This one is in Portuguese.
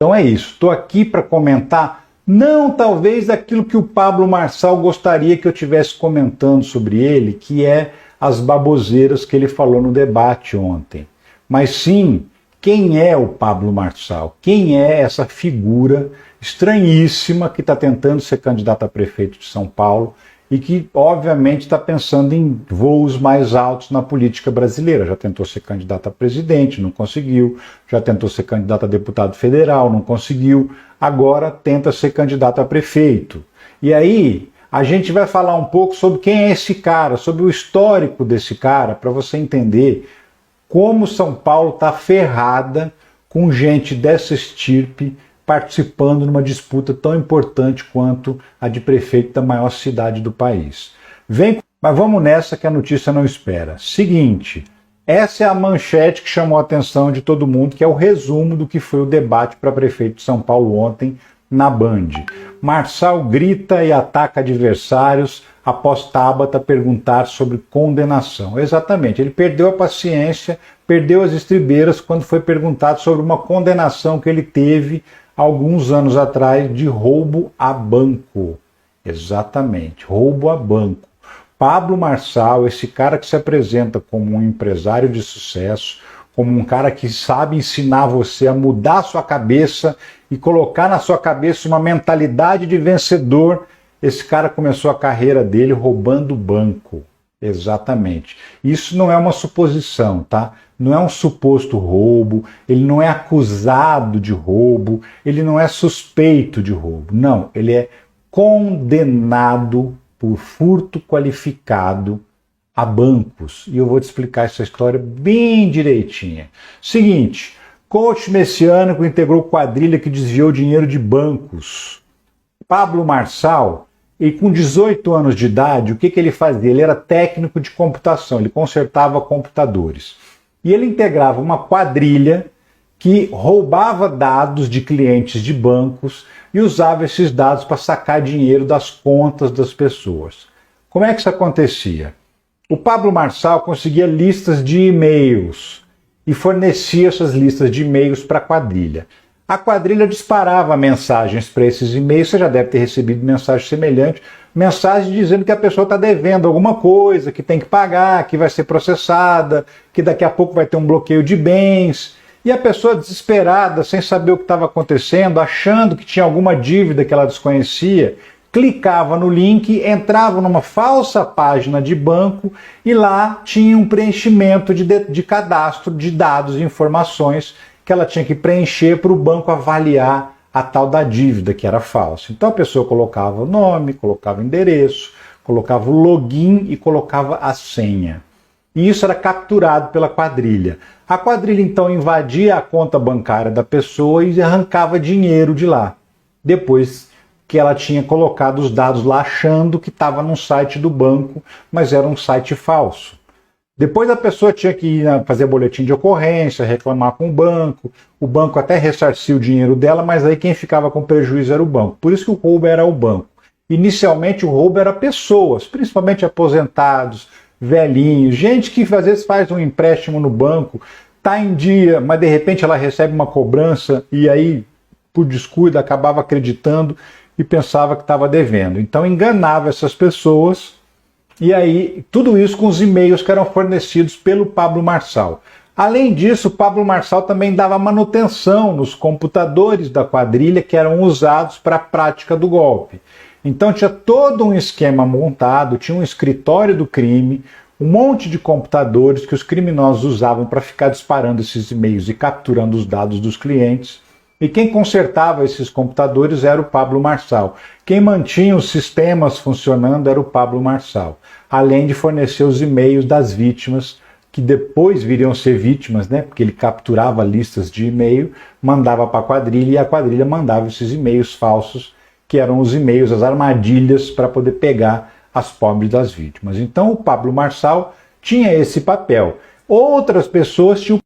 Então é isso, estou aqui para comentar, não talvez aquilo que o Pablo Marçal gostaria que eu estivesse comentando sobre ele, que é as baboseiras que ele falou no debate ontem, mas sim, quem é o Pablo Marçal? Quem é essa figura estranhíssima que está tentando ser candidato a prefeito de São Paulo e que, obviamente, está pensando em voos mais altos na política brasileira. Já tentou ser candidato a presidente, não conseguiu. Já tentou ser candidato a deputado federal, não conseguiu. Agora tenta ser candidato a prefeito. E aí a gente vai falar um pouco sobre quem é esse cara, sobre o histórico desse cara, para você entender como São Paulo está ferrada com gente dessa estirpe participando numa disputa tão importante quanto a de prefeito da maior cidade do país. Mas vamos nessa que a notícia não espera. Seguinte, essa é a manchete que chamou a atenção de todo mundo, que é o resumo do que foi o debate para prefeito de São Paulo ontem na Band. Marçal grita e ataca adversários após Tabata perguntar sobre condenação. Exatamente, ele perdeu a paciência, perdeu as estribeiras quando foi perguntado sobre uma condenação que ele teve alguns anos atrás de roubo a banco. Exatamente, roubo a banco. Pablo Marçal, esse cara que se apresenta como um empresário de sucesso, como um cara que sabe ensinar você a mudar a sua cabeça e colocar na sua cabeça uma mentalidade de vencedor, esse cara começou a carreira dele roubando banco. Exatamente. Isso não é uma suposição, tá? Não é um suposto roubo, ele não é acusado de roubo, ele não é suspeito de roubo. Não, ele é condenado por furto qualificado a bancos. E eu vou te explicar essa história bem direitinha. Seguinte, coach messiânico integrou quadrilha que desviou dinheiro de bancos. Pablo Marçal, e com 18 anos de idade, o que ele fazia? Ele era técnico de computação, ele consertava computadores. E ele integrava uma quadrilha que roubava dados de clientes de bancos e usava esses dados para sacar dinheiro das contas das pessoas. Como é que isso acontecia? O Pablo Marçal conseguia listas de e-mails e fornecia essas listas de e-mails para a quadrilha. A quadrilha disparava mensagens para esses e-mails, você já deve ter recebido mensagem semelhante, mensagem dizendo que a pessoa está devendo alguma coisa, que tem que pagar, que vai ser processada, que daqui a pouco vai ter um bloqueio de bens. E a pessoa desesperada, sem saber o que estava acontecendo, achando que tinha alguma dívida que ela desconhecia, clicava no link, entrava numa falsa página de banco e lá tinha um preenchimento de cadastro de dados e informações que ela tinha que preencher para o banco avaliar a tal da dívida que era falsa. Então a pessoa colocava o nome, colocava o endereço, colocava o login e colocava a senha. E isso era capturado pela quadrilha. A quadrilha então invadia a conta bancária da pessoa e arrancava dinheiro de lá. Depois que ela tinha colocado os dados lá achando que estava num site do banco, mas era um site falso. Depois a pessoa tinha que ir fazer boletim de ocorrência, reclamar com o banco até ressarcia o dinheiro dela, mas aí quem ficava com prejuízo era o banco. Por isso que o roubo era o banco. Inicialmente o roubo era pessoas, principalmente aposentados, velhinhos, gente que às vezes faz um empréstimo no banco, está em dia, mas de repente ela recebe uma cobrança e aí, por descuido, acabava acreditando e pensava que estava devendo. Então enganava essas pessoas. E aí, tudo isso com os e-mails que eram fornecidos pelo Pablo Marçal. Além disso, o Pablo Marçal também dava manutenção nos computadores da quadrilha que eram usados para a prática do golpe. Então tinha todo um esquema montado, tinha um escritório do crime, um monte de computadores que os criminosos usavam para ficar disparando esses e-mails e capturando os dados dos clientes. E quem consertava esses computadores era o Pablo Marçal. Quem mantinha os sistemas funcionando era o Pablo Marçal. Além de fornecer os e-mails das vítimas, que depois viriam ser vítimas, né? Porque ele capturava listas de e-mail, mandava para a quadrilha e a quadrilha mandava esses e-mails falsos, que eram os e-mails, as armadilhas para poder pegar as pobres das vítimas. Então o Pablo Marçal tinha esse papel. Outras pessoas tinham